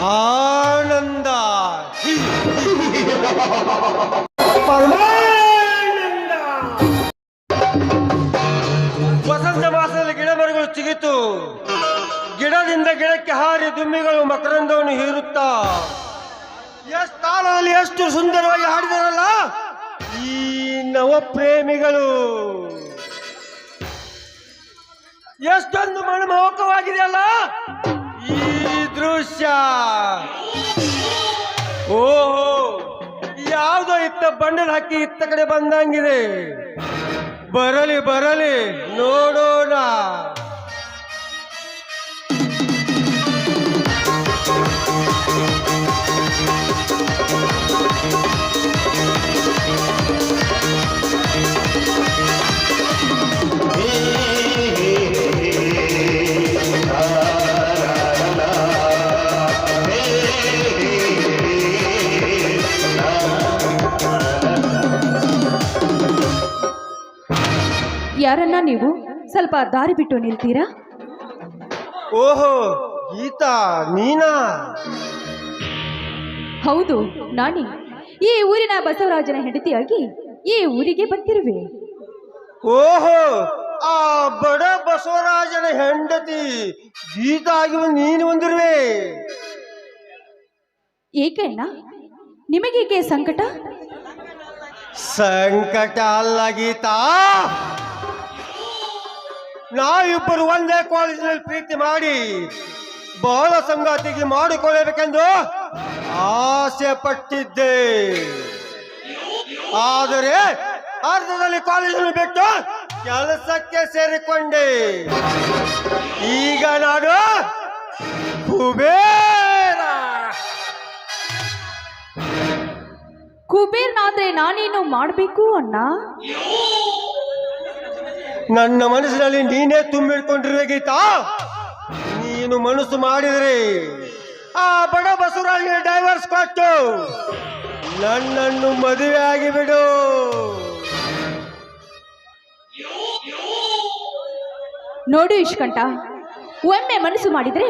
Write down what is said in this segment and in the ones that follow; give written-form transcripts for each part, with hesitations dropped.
ಆನಂದ ವಸಂತ ಮಾಸದಲ್ಲಿ ಗಿಡ ಮರಗಳು ಚಿಗಿತು, ಗಿಡದಿಂದ ಗಿಡಕ್ಕೆ ಹಾರಿ ದುಮ್ಮಿಗಳು ಮಕರಂದವನ್ನು ಹೀರುತ್ತಾ ಎಷ್ಟು ತಾಳದಲ್ಲಿ ಎಷ್ಟು ಸುಂದರವಾಗಿ ಹಾಡಿದರಲ್ಲ ಈ ನವ ಪ್ರೇಮಿಗಳು. ಎಷ್ಟೊಂದು ಮನಮೋಹಕವಾಗಿದೆಯಲ್ಲ ಈ ದೃಶ್ಯ. ಓಹೋ, ಯಾವುದೋ ಇತ್ತ ಬಂಡಲ್ ಹಾಕಿ ಇತ್ತ ಕಡೆ ಬಂದಂಗಿದೆ. ಬರಲಿ ಬರಲಿ ನೋಡೋಣ. ಯಾರನ್ನ ನೀವು? ಸ್ವಲ್ಪ ದಾರಿ ಬಿಟ್ಟು ನಿಲ್ತೀರಾ? ಓಹೋ, ಗೀತಾ ನೀನಾ? ಹೌದು, ನಾನೇ. ಈ ಊರಿನ ಬಸವರಾಜನ ಹೆಂಡತಿಯಾಗಿ ಈ ಊರಿಗೆ ಬಂದಿರುವೆ. ಓಹೋ, ಆ ಬಡ ಬಸವರಾಜನ ಹೆಂಡತಿ ಗೀತಾ ಆಗಿ ನೀನು ಬಂದಿರುವೆ. ಏಕಣ್ಣ, ನಿಮಗೇಕೆ ಸಂಕಟ? ಸಂಕಟ ಅಲ್ಲ ಗೀತಾ, ನಾವಿಬ್ಬರು ಒಂದೇ ಕಾಲೇಜಿನಲ್ಲಿ ಪ್ರೀತಿ ಮಾಡಿ ಬಾಳ ಸಂಗಾತಿಗೆ ಮಾಡಿಕೊಳ್ಳಬೇಕೆಂದು ಆಸೆ ಪಟ್ಟಿದ್ದೆ. ಆದರೆ ಅರ್ಧದಲ್ಲಿ ಕಾಲೇಜನ್ನು ಬಿಟ್ಟು ಕೆಲಸಕ್ಕೆ ಸೇರಿಕೊಂಡೆ. ಈಗ ನಾನು ಕುಬೇರ್ನಾದ್ರೆ ನಾನೇನು ಮಾಡಬೇಕು ಅಣ್ಣ? ನನ್ನ ಮನಸ್ಸಿನಲ್ಲಿ ನೀನೇ ತುಂಬಿಡ್ಕೊಂಡಿರುವೆ ಗೀತಾ. ನೀನು ಮನಸ್ಸು ಮಾಡಿದರೆ ಆ ಬಡ ಬಸವರಾಜನಿಗೆ ಡೈವರ್ಸ್ ಕೊಟ್ಟು ನನ್ನನ್ನು ಮದುವೆ ಆಗಿಬಿಡು. ನೋಡು ಇಷ್ಕಂಠ, ಒಮ್ಮೆ ಮನಸ್ಸು ಮಾಡಿದ್ರೆ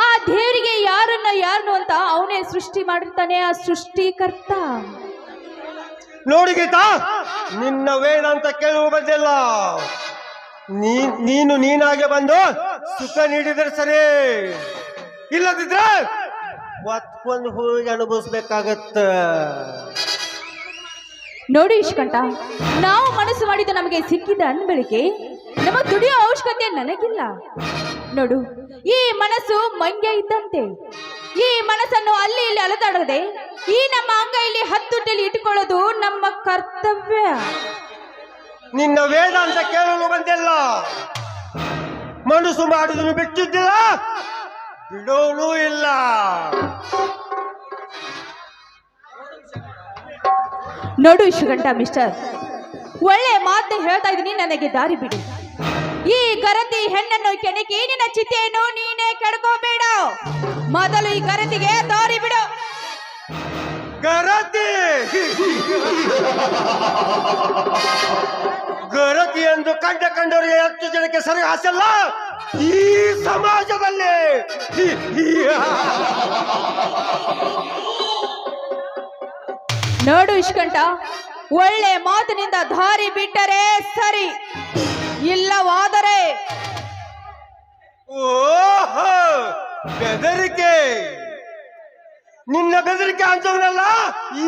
ಆ ದೇವರಿಗೆ ಯಾರನ್ನು ಅಂತ ಅವನೇ ಸೃಷ್ಟಿ ಮಾಡಿರ್ತಾನೆ, ಆ ಸೃಷ್ಟಿಕರ್ತ. ನೋಡಿ ಗೀತಾ, ನಿನ್ನ ವೇದಾಂತ ಕೇಳುವ ಬಂದಿಲ್ಲ. ನೀನು ನೀನಾಗೆ ಬಂದು ಸುಖ ನೀಡಿದರೆ ಸರಿ, ಇಲ್ಲದಿದ್ರೆ ಒತ್ಕೊಂಡು ಹೋಗಿ ಅನುಭವಿಸ್ಬೇಕಾಗತ್ತ. ನೋಡಿ ಇಷ್ಕಂಠ, ನಾವು ಮನಸ್ಸು ಮಾಡಿದ ನಮಗೆ ಸಿಕ್ಕಿದ ಅಂದ್ಬಳಿಕೆ ನಮ್ಮ ದುಡಿಯೋ ಅವಶ್ಯಕತೆ ನನಗಿಲ್ಲ. ನೋಡು, ಈ ಮನಸ್ಸು ಮಂಗ್ಯ ಇದ್ದಂತೆ. ಈ ಮನಸ್ಸನ್ನು ಅಲ್ಲಿ ಇಲ್ಲಿ ಅಲದಾಡದೆ ಈ ನಮ್ಮ ಅಂಗೈಲಿ ಹತ್ತುಟ್ಟಲ್ಲಿ ಇಟ್ಟುಕೊಳ್ಳೋದು ನಮ್ಮ ಕರ್ತವ್ಯ. ನಿನ್ನ ವೇದಾಂತ ಕೇಳಲು ಬಂದಿಲ್ಲ. ಮನಸ್ಸು ಮಾಡುವುದನ್ನು ಬಿಟ್ಟಿದ್ದಿಲ್ಲ, ಬಿಡೋನೂ ಇಲ್ಲ. ನೋಡು ಇಷ್ಟುಗಂಟ ಮಿಸ್ಟರ್, ಒಳ್ಳೆ ಮಾತು ಹೇಳ್ತಾ ಇದ್ದೀನಿ, ನನಗೆ ದಾರಿ ಬಿಡು. ಈ ಗರತಿ ಹೆಣ್ಣನ್ನು ಕೆಣಕಿ ನಿನ್ನ ಚಿತೆಯನ್ನು ನೀನೇ ಕೆಡ್ಕೋಬೇಡ. ಮೊದಲು ಈ ಗರತಿಗೆ ದಾರಿ ಬಿಡು. ಗರತಿ ಗರತಿ ಎಂದು ಕಂಡವರಿಗೆ ಎಷ್ಟು ಜನಕ್ಕೆ ಸರಿ ಹಾಸಲ್ಲ ಈ ಸಮಾಜದಲ್ಲಿ. ನೋಡು ಇಷ್ಕಂಠ, ಒಳ್ಳೆ ಮಾತಿನಿಂದ ದಾರಿ ಬಿಟ್ಟರೆ ಸರಿ, ಇಲ್ಲವಾದರೆ ಓಹೋ, ಬೆದರಿಕೆ. ನಿನ್ನ ಬೆದರಿಕೆ ಅಂತವನಲ್ಲ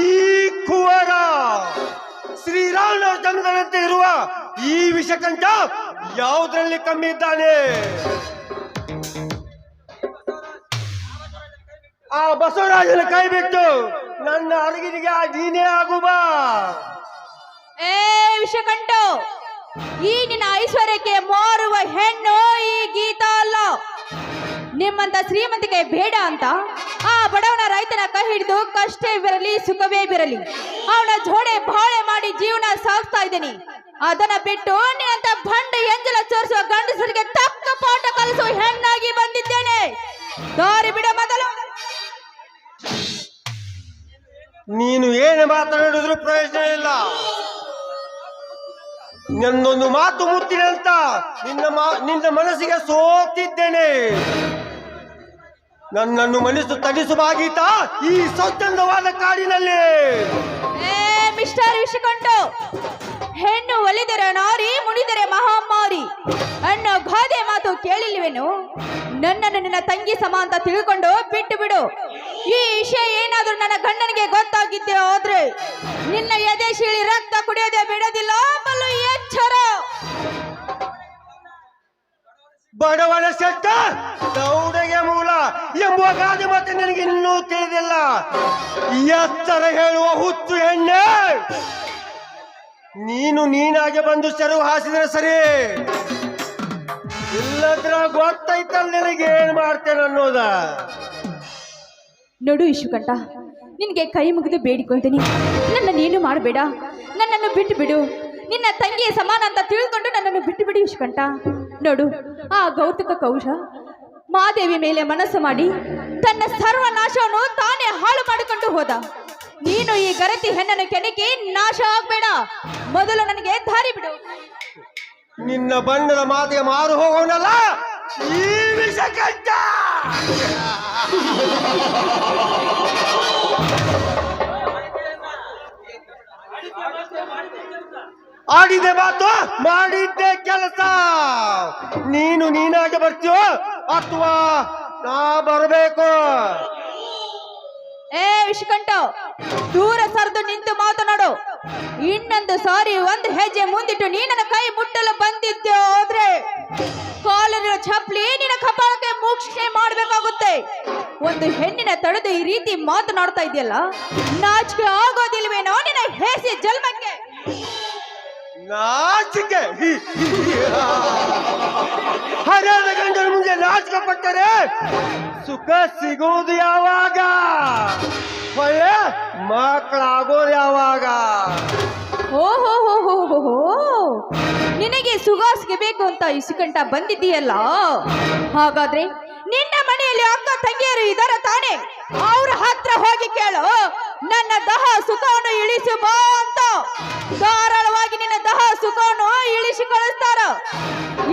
ಈ ಕುವರ. ಶ್ರೀರಾಮನ ಜನ್ಮದಂತೆ ಇರುವ ಈ ವಿಷಕಂಠ ಯಾವುದರಲ್ಲಿ ಕಮ್ಮಿ ಇದ್ದಾನೆ? ಆ ಬಸವರಾಜನ ಕೈ ಬಿಟ್ಟು ನನ್ನ ಅರಗಿನಿಗೆ ನೀನೇ ಆಗುವ. ಏ ವಿಷಕಂಠ, ಈ ನಿನ್ನ ಐಶ್ವರ್ಯಕ್ಕೆ ಮಾರುವ ಹೆಣ್ಣು ಈ ಗೀತಾ ಅಲ್ಲ. ನಿಮ್ಮಂತ ಶ್ರೀಮಂತಿಕೆ ಬೇಡ ಅಂತ ಆ ಬಡವನ ರೈತನ ಕೈ ಹಿಡಿದು ಕಷ್ಟವಿರಲಿ ಸುಖವೇ ಬಿರಲಿ ಅವನ ಜೋಡೆ ಬಾಳೆ ಮಾಡಿ ಜೀವನ ಸಾಗಿಸ್ತಾ ಇದ್ದೀನಿ. ಅದನ್ನ ಬಿಟ್ಟು ನಿನ್ನಂತ ಭಂಡ ಎಂಜಲ ಚೋರಿಸುವ ಗಂಡಸರಿಗೆ ತಕ್ಕ ಪಾಠ ಕಲಿಸುವ ಹೆಣ್ಣಾಗಿ ಬಂದಿದ್ದೇನೆ. ದಾರಿ ಬಿಡ ಮೊದಲು. ನೀನು ಏನು ಮಾತನಾಡಿದ್ರು ಪ್ರಯೋಜನ ಇಲ್ಲ. ನನ್ನೊಂದು ಮಾತು ಮುತ್ತಿನ ಅಂತ ನಿನ್ನ ಮನಸ್ಸಿಗೆ ಸೋತಿದ್ದೇನೆ. ನನ್ನನ್ನು ಮನಸ್ಸು ತಣಿಸುವ ಈ ಸೌಚಂದವಾದ ಕಾಡಿನಲ್ಲಿ. ಮಿಸ್ಟರ್ ವಿಷಕಂಠು, ಹೆಣ್ಣು ಒಲಿದರೆ ನಾರಿ, ಮುಡಿದರೆ ಮಹಾಮಾರಿ ಅನ್ನೋ ಗಾದೆ ಮಾತು ಕೇಳಿಲ್ವೇನು? ನನ್ನನ್ನು ನಿನ್ನ ತಂಗಿ ಸಮ ಅಂತ ತಿಳ್ಕೊಂಡು ಬಿಟ್ಟು ಬಿಡು. ಈ ವಿಷಯ ಏನಾದ್ರೂ ನನ್ನ ಗಂಡನಿಗೆ ಗೊತ್ತಾಗಿದ್ದೆ ಹೋದ್ರೆ ನಿನ್ನ ಎದೆ ಶೀಳಿ ರಕ್ತ ಕುಡಿಯೋದೇ ಬಿಡೋದಿಲ್ಲ. ಬಲು ಎಚ್ಚರ. ಬಡವಳ ಶೆಟ್ಟ ದೌಡೆಗೆ ಮೂಲ ಎಂಬುವ ಗಾದೆ ಮಾತು ನನಗೆ ಇನ್ನೂ ತಿಳಿದಿಲ್ಲ. ಎತ್ತರ ಹೇಳುವ ಹುಚ್ಚು ಹೆಣ್ಣೆ, ನೀನಾಗೆ ಬಂದು ಸೆರವು ಹಾಸಿದ್ರೆ ಸರಿ, ಇಲ್ಲದ್ರ ಗೊತ್ತೈತಲ್ ನಿನಗೆ ಏನ್ ಮಾಡ್ತೇನೆ ಅನ್ನೋದ. ನೋಡು ವಿಶ್ವಕಂಠ, ನಿನಗೆ ಕೈ ಮುಗಿದು ಬೇಡಿಕೊಳ್ತೀನಿ, ನನ್ನ ನೀನು ಮಾಡಬೇಡ, ನನ್ನನ್ನು ಬಿಟ್ಟು ಬಿಡು. ನಿನ್ನ ತಂಗಿಯ ಸಮಾನ ಅಂತ ತಿಳ್ಕೊಂಡು ನನ್ನನ್ನು ಬಿಟ್ಟು ಬಿಡಿ ವಿಶ್ವಕಂಠ. ನೋಡು, ಆ ಗೌತಕ ಕೌಶ ಮಾದೇವಿ ಮೇಲೆ ಮನಸ್ಸು ಮಾಡಿ ತನ್ನ ಸರ್ವನಾಶವನ್ನು ತಾನೇ ಹಾಳು ಮಾಡಿಕೊಂಡು ಹೋದ. ನೀನು ಈ ಗರತಿ ಹೆಣ್ಣನ್ನು ಕೆಣಕಿ ನಾಶ ಆಗ್ಬೇಡ, ಮೊದಲು ನನಗೆ ದಾರಿ ಬಿಡು. ನಿನ್ನ ಬಣ್ಣದ ಮಾತಿಗೆ ಮಾರು ಹೋಗೋನಲ್ಲ ಈ ವಿಷಕಂಠ. ಆಡಿದೆ ಮಾತು, ಮಾಡಿದ್ದೆ ಕೆಲಸ. ನೀನಾಗೆ ಬರ್ತೀಯೋ ಅಥವಾ ನಾ ಬರಬೇಕು? ವಿಷಕಂಠ, ದೂರ ಸರಿದು ನಿಂತು ಮಾತನಾಡು. ಇನ್ನೊಂದು ಸಾರಿ ಒಂದು ಹೆಜ್ಜೆ ಮುಂದಿಟ್ಟು ನೀ ನನ್ನ ಕೈ ಮುಟ್ಟಲು ಬಂದಿದ್ದೆ ಹೋದ್ರೆ ಕಾಲಿನ ಚಪ್ಪಲಿ ನಿನ್ನ ಕಪಾಳಕ್ಕೆ ಮೋಕ್ಷಣೆ ಮಾಡಬೇಕಾಗುತ್ತೆ. ಒಂದು ಹೆಣ್ಣಿನ ತಡೆದು ಈ ರೀತಿ ಮಾತನಾಡ್ತಾ ಇದೆಯಲ್ಲ, ನಾಚಿಕೆ ಆಗೋದಿಲ್ವೇನೋ ನಿನ್ನ ಹೇಸಿ ಜನ್ಮಕ್ಕೆ? ನಾಚಿಕೆ? ಹರಿಯಾದ ಗಂಡನ ಮುಂದೆ ನಾಚಿಕೆ ಪಟ್ಟರೆ ಸುಖ ಸಿಗೋದು ಯಾವಾಗ? ಒಳ್ಳೆ ಮಕ್ಕಳಾಗೋದು ಯಾವಾಗ? ಓಹೋ, ನಿನಗೆ ಸುಖ ಸಿಗಬೇಕು ಅಂತ ವಿಷಕಂಠ ಬಂದಿದ್ದೀಯಲ್ಲ, ಹಾಗಾದ್ರೆ ನಿನ್ನ ಮನೆಯಲ್ಲಿ ಅಕ್ಕ ತಂಗಿಯರು ಇದಾರ ತಾನೆ? ಅವ್ರ ಹತ್ರ ಹೋಗಿ ಕೇಳು, ನನ್ನ ದಹ ಸುಖವನ್ನು ಇಳಿಸಿ ಬಾ ಅಂತ. ಧಾರಾಳವಾಗಿ ನಿನ್ನ ದಹ ಸುಖವನ್ನು ಇಳಿಸಿ ಕಳಿಸ್ತಾರ.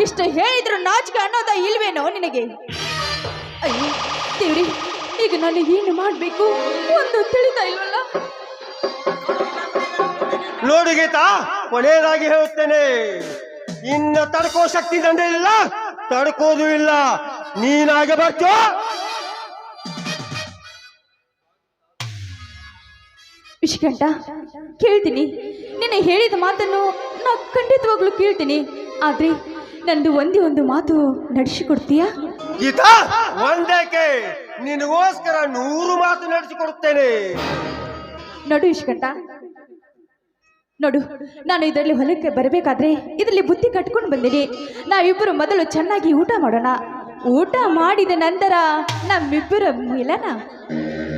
ಇಷ್ಟು ಹೇಳಿದ್ರು ನಾಚಿಕೆ ಅನ್ನೋದ ಇಲ್ವೇನೋ ನಿನಗೆ? ಅಯ್ಯೋ ದೇವ್ರಿ, ಈಗ ನಾನು ಏನು ಮಾಡ್ಬೇಕು ಒಂದು ತಿಳಿತಾ ಇಲ್ವಲ್ಲ. ನೋಡು ಗೀತಾ, ಕೊನೆಯದಾಗಿ ಹೇಳುತ್ತೇನೆ, ಇನ್ನ ತಡ್ಕೋ ಶಕ್ತಿ ತಂದೆ ಇಲ್ಲ, ತಡ್ಕೋದು ಇಲ್ಲ. ನೀನಾಗೆ ಬರ್ತೀಯೋ? ವಿಷಕಂಠ, ಕೇಳ್ತೀನಿ, ನಿನ್ನ ಹೇಳಿದ ಮಾತನ್ನು ನಾ ಖಂಡಿತವಾಗ್ಲೂ ಕೇಳ್ತೀನಿ. ಆದ್ರೆ ನಂದು ಒಂದೇ ಒಂದು ಮಾತು ನಡೆಸಿಕೊಡ್ತೀಯಾ? ಗೀತಾ, ಒಂದೇಕೆ, ನಿನಗೋಸ್ಕರ 100 ಮಾತು ನಡೆಸಿಕೊಡುತ್ತೇನೆ. ನೋಡು ವಿಷಕಂಠ, ನೋಡು, ನಾನು ಇದರಲ್ಲಿ ಹೊಲಕ್ಕೆ ಬರಬೇಕಾದ್ರೆ ಇದರಲ್ಲಿ ಬುತ್ತಿ ಕಟ್ಕೊಂಡು ಬಂದಿನಿ. ನಾವಿಬ್ಬರು ಮೊದಲು ಚೆನ್ನಾಗಿ ಊಟ ಮಾಡೋಣ. ಊಟ ಮಾಡಿದ ನಂತರ ನಮ್ಮಿಬ್ಬರ ಮಿಲನ.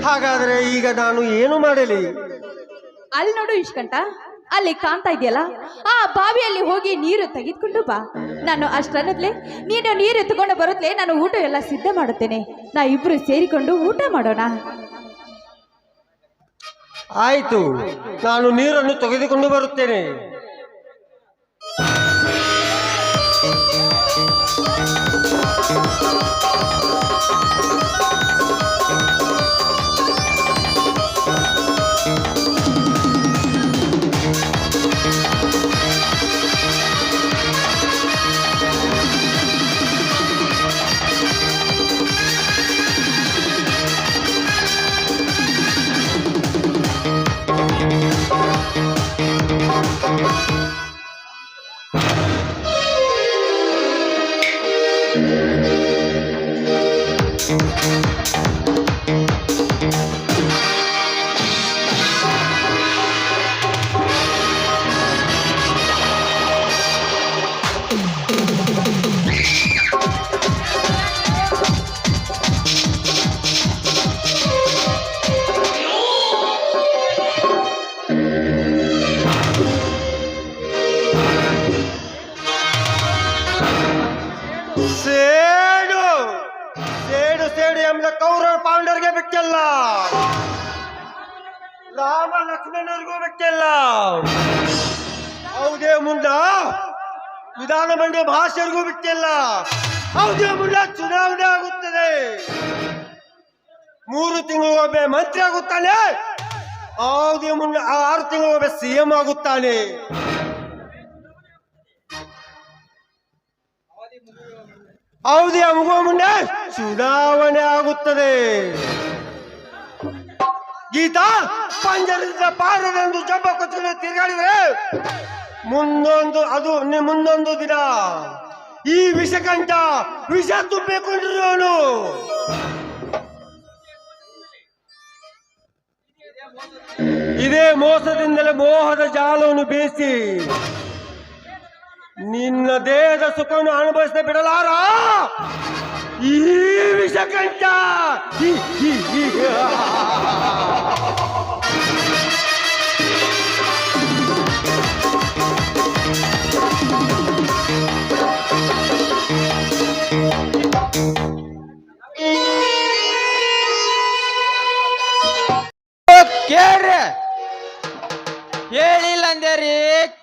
ಹಾಗಾದ್ರೆ ಈಗ ನಾನು ಏನು ಮಾಡಲಿ? ಅಲ್ಲಿ ನೋಡು ವಿಷಕಂಠ, ಅಲ್ಲಿ ಕಾಣ್ತಾ ಇದೆಯಲ್ಲ, ಆ ಬಾವಿಯಲ್ಲಿ ಹೋಗಿ ನೀರು ತೆಗೆದುಕೊಂಡು ಬಾ. ನಾನು ಅಷ್ಟನ್ನದ್ಲೆ ನೀನು ನೀರು ಎತ್ಕೊಂಡು ಬರುತ್ತಲೇ ನಾನು ಊಟ ಎಲ್ಲ ಸಿದ್ಧ ಮಾಡುತ್ತೇನೆ. ನಾವಿಬ್ಬರು ಸೇರಿಕೊಂಡು ಊಟ ಮಾಡೋಣ. ಆಯ್ತು, ನಾನು ನೀರನ್ನು ತೆಗೆದುಕೊಂಡು ಬರುತ್ತೇನೆ. ಸೇಡು ಎಂಬ ಕೌರವ ಪಾಂಡವರಿಗೆ ಬಿಟ್ಟಿಲ್ಲ, ರಾಮ ಲಕ್ಷ್ಮಣರಿಗೂ ಬಿಟ್ಟಿಲ್ಲ. ಹೌದೇ ಮುಂದ ವಿಧಾನಮಂಡಲ ಭಾಷೆಗೂ ಬಿಟ್ಟಿಲ್ಲ. ಹೌದೇ ಮುಂದ ಚುನಾವಣೆ ಆಗುತ್ತದೆ. 3 ತಿಂಗಳಿಗೊಮ್ಮೆ ಮಂತ್ರಿ ಆಗುತ್ತಾನೆ, 6 ತಿಂಗಳಿಗೊಮ್ಮೆ CM ಆಗುತ್ತಾನೆ. ಅವಧಿ ಮುಗುವ ಮುನ್ನ ಚುನಾವಣೆ ಆಗುತ್ತದೆ. ಗೀತಾ ಪಂಜರದಿಂದ ಪಾರದೆಂದು ಜಂಬ ಕೊಚ್ಚಿಕೊಂಡು ತಿರುಗಾಡಿದ್ರೆ ಮುಂದೊಂದು ದಿನ ಈ ವಿಷಕಂಠ ವಿಷ ತುಂಬಿಕೊಂಡಿರುವನು. ಇದೇ ಮೋಸದಿಂದಲೇ ಮೋಹದ ಜಾಲವನ್ನು ಬೇಯಿಸಿ ನಿನ್ನ ದೇಹದ ಸುಖವನ್ನು ಅನುಭವಿಸದೆ ಬಿಡಲಾರ ಈ ವಿಷಕಂಠ.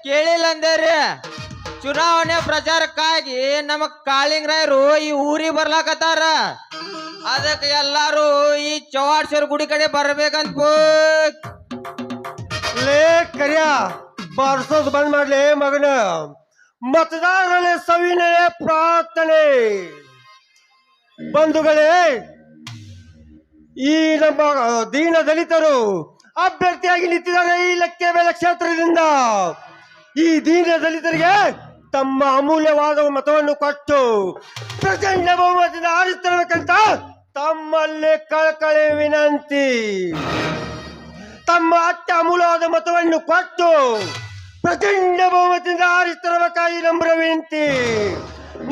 ಕೇಳಿಲ್ಲ ಅಂದೇರಿ ಚುನಾವಣೆ ಪ್ರಚಾರಕ್ಕಾಗಿ ನಮ್ಮ ಕಾಳಿಂಗರಾಯರು ಈ ಊರಿಗೆ ಬರ್ಲಾಕತ್ತಾರ. ಅದಕ್ಕೆ ಎಲ್ಲಾರು ಈ ಚವಾಡ್ಸೇರ್ ಗುಡಿ ಕಡೆ ಬರ್ಬೇಕಂತ ಲೇ ಕರಿಯ ಬಾರಿಸೋದು ಬಂದ್ ಮಾಡ್ಲಿ ಮಗನ. ಮತದಾರರೇ ಸವಿನಯ ಪ್ರಾರ್ಥನೆ. ಬಂಧುಗಳೇ, ಈ ನಮ್ಮ ದೀನ ದಲಿತರು ಅಭ್ಯರ್ಥಿಯಾಗಿ ನಿಂತಿದ್ದಾರೆ ಈ ಲಕ್ಕೆಬೇಲೆ ಕ್ಷೇತ್ರದಿಂದ. ಈ ದೀನ ದಲಿತರಿಗೆ ತಮ್ಮ ಅಮೂಲ್ಯವಾದ ಮತವನ್ನು ಕೊಟ್ಟು ಪ್ರಚಂಡ ಬಹುಮತದಿಂದ ಆರಿಸ್ತರಬೇಕಂತ ತಮ್ಮಲ್ಲಿ ಕಳಕಳಿ ವಿನಂತಿ. ತಮ್ಮ ಅತ್ಯಮೂಲ್ಯವಾದ ಮತವನ್ನು ಕೊಟ್ಟು ಪ್ರಚಂಡ ಬಹುಮತದಿಂದ ಆರಿಸ್ತರಬೇಕಾಗಿ ನಮ್ರ ವಿನಂತಿ.